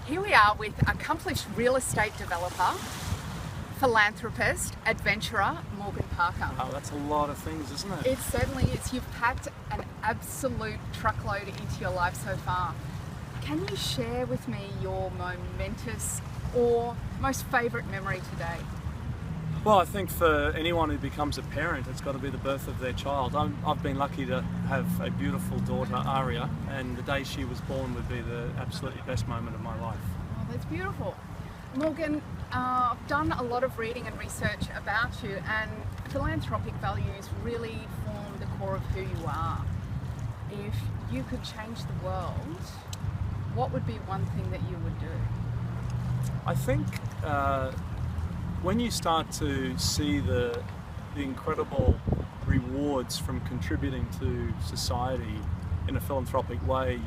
Here we are with accomplished real estate developer, philanthropist, adventurer, Morgan Parker. Oh, that's a lot of things, isn't it? It certainly is. You've packed an absolute truckload into your life so far. Can you share with me your momentous or most favourite memory today? Well, I think for anyone who becomes a parent, it's got to be the birth of their child. I've been lucky to have a beautiful daughter, Aria, and the day she was born would be the absolutely best moment of my life. Oh, that's beautiful. Morgan, I've done a lot of reading and research about you, and philanthropic values really form the core of who you are. If you could change the world, what would be one thing that you would do? I think when you start to see the incredible rewards from contributing to society in a philanthropic way,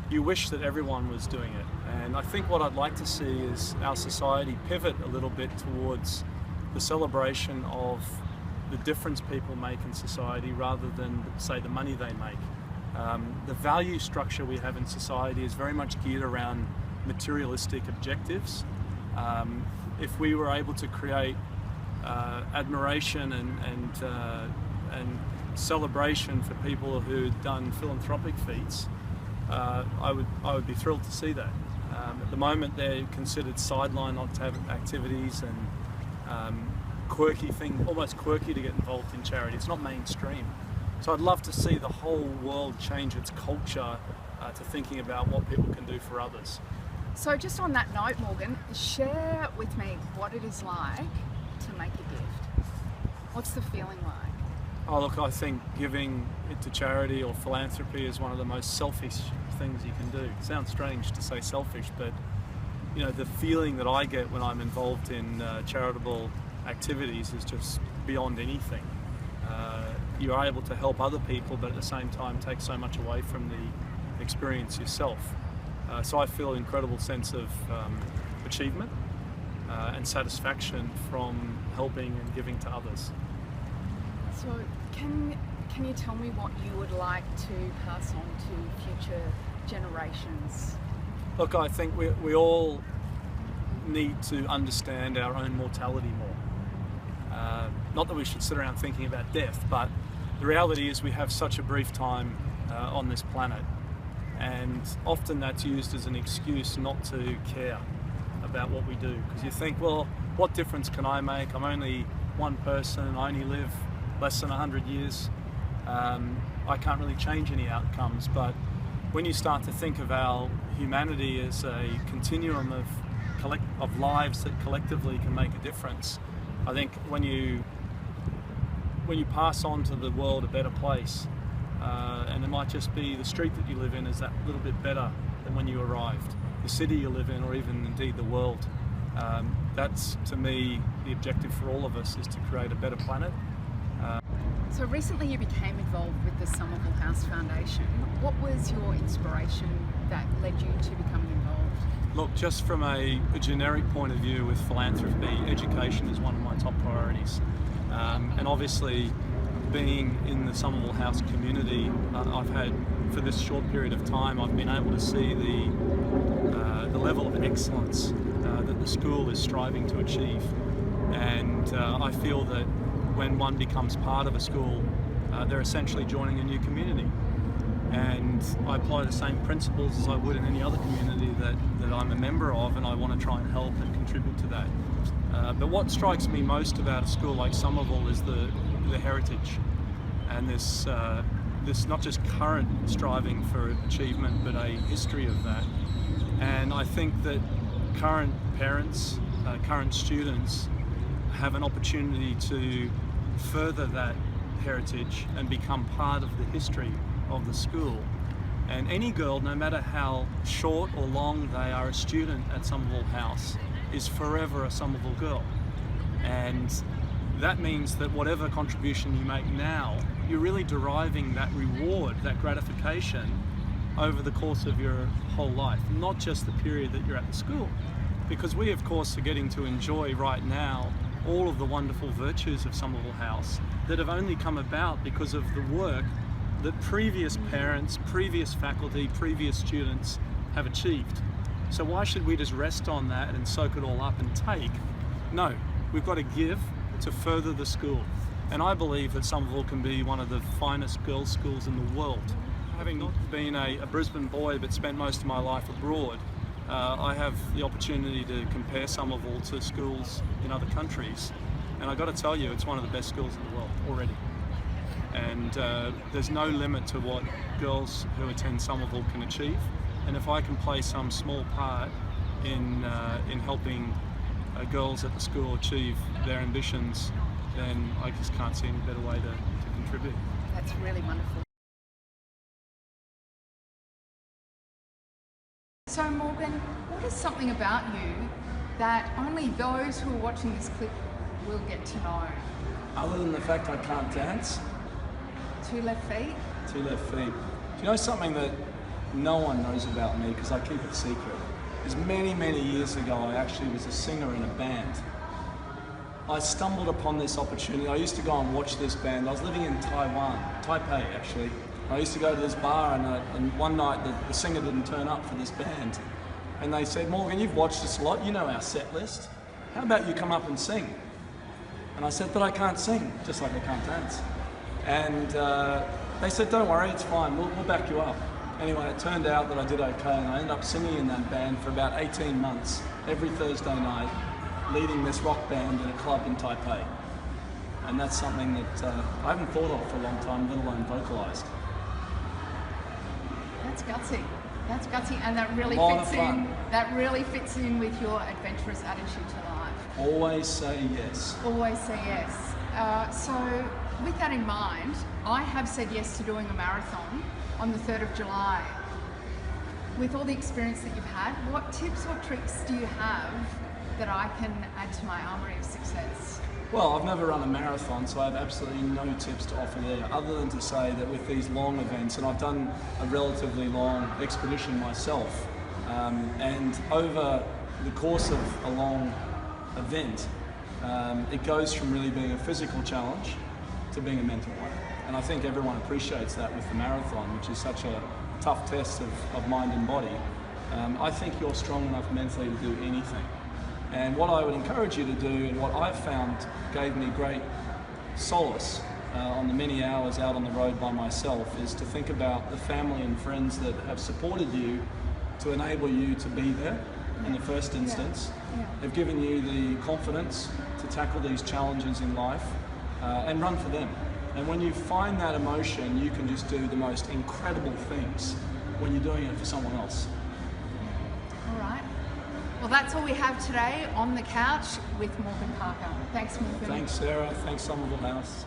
you wish that everyone was doing it. And I think what I'd like to see is our society pivot a little bit towards the celebration of the difference people make in society rather than, say, the money they make. The value structure we have in society is very much geared around materialistic objectives. If we were able to create admiration and celebration for people who'd done philanthropic feats, I would be thrilled to see that. At the moment, they're considered sideline activities and almost quirky to get involved in charity. It's not mainstream. So I'd love to see the whole world change its culture to thinking about what people can do for others. So just on that note, Morgan, share with me what it is like to make a gift. What's the feeling like? Oh, look, I think giving it to charity or philanthropy is one of the most selfish things you can do. It sounds strange to say selfish, but the feeling that I get when I'm involved in charitable activities is just beyond anything. You are able to help other people, but at the same time take so much away from the experience yourself. So I feel an incredible sense of achievement and satisfaction from helping and giving to others. So can you tell me what you would like to pass on to future generations? Look, I think we all need to understand our own mortality more. Not that we should sit around thinking about death, but the reality is we have such a brief time on this planet. And often that's used as an excuse not to care about what we do, because you think, well, what difference can I make? I'm only one person, I only live less than 100 years. I can't really change any outcomes. But when you start to think of our humanity as a continuum of lives that collectively can make a difference, I think when you pass on to the world a better place, and it might just be the street that you live in is that little bit better than when you arrived, the city you live in, or even indeed the world. That's, to me, the objective for all of us, is to create a better planet. So recently you became involved with the Somerville House Foundation. What was your inspiration that led you to becoming involved? Look, just from a generic point of view with philanthropy, education is one of my top priorities. And obviously, being in the Somerville House community, I've had, for this short period of time, I've been able to see the level of excellence that the school is striving to achieve. And I feel that when one becomes part of a school, they're essentially joining a new community. And I apply the same principles as I would in any other community that I'm a member of, and I want to try and help and contribute to that. But what strikes me most about a school like Somerville is the heritage, and this not just current striving for achievement, but a history of that. And I think that current parents, current students have an opportunity to further that heritage and become part of the history of the school. And any girl, no matter how short or long they are a student at Somerville House, is forever a Somerville girl. And that means that whatever contribution you make now, you're really deriving that reward, that gratification, over the course of your whole life, not just the period that you're at the school. Because we, of course, are getting to enjoy right now all of the wonderful virtues of Somerville House that have only come about because of the work that previous parents, previous faculty, previous students have achieved. So why should we just rest on that and soak it all up and take? No, we've got to give to further the school. And I believe that Somerville can be one of the finest girls' schools in the world. Having been a Brisbane boy but spent most of my life abroad, I have the opportunity to compare Somerville to schools in other countries. And I've got to tell you, it's one of the best schools in the world already. And there's no limit to what girls who attend Somerville can achieve. And if I can play some small part in helping girls at the school achieve their ambitions, then I just can't see any better way to contribute. That's really wonderful. So Morgan, what is something about you that only those who are watching this clip will get to know? Other than the fact I can't dance. 2 left feet? 2 left feet. Do you know something that no one knows about me because I keep it secret? Is many years ago I actually was a singer in a band. I stumbled upon this opportunity. I used to go and watch this band. I was living in Taiwan, Taipei actually. I used to go to this bar and one night the singer didn't turn up for this band. And they said, Morgan, you've watched us a lot, you know our set list. How about you come up and sing? And I said, but I can't sing, just like I can't dance. And they said, don't worry, it's fine, we'll back you up. Anyway, it turned out that I did okay, and I ended up singing in that band for about 18 months, every Thursday night, leading this rock band in a club in Taipei. And that's something that I haven't thought of for a long time, let alone vocalised. That's gutsy. That's gutsy, and that really fits in. That really fits in with your adventurous attitude to life. Always say yes. Always say yes. So, with that in mind, I have said yes to doing a marathon on the 3rd of July. With all the experience that you've had, what tips or tricks do you have that I can add to my armoury of success? Well, I've never run a marathon, so I have absolutely no tips to offer there, other than to say that with these long events, and I've done a relatively long expedition myself, and over the course of a long event, it goes from really being a physical challenge to being a mental one. And I think everyone appreciates that with the marathon, which is such a tough test of mind and body. I think you're strong enough mentally to do anything. And what I would encourage you to do, and what I've found gave me great solace on the many hours out on the road by myself, is to think about the family and friends that have supported you to enable you to be there in the first instance. They've given you the confidence to tackle these challenges in life and run for them. And when you find that emotion, you can just do the most incredible things when you're doing it for someone else. All right. Well, that's all we have today on the couch with Morgan Parker. Thanks, Morgan. Thanks, Sarah. Thanks, Somerville House.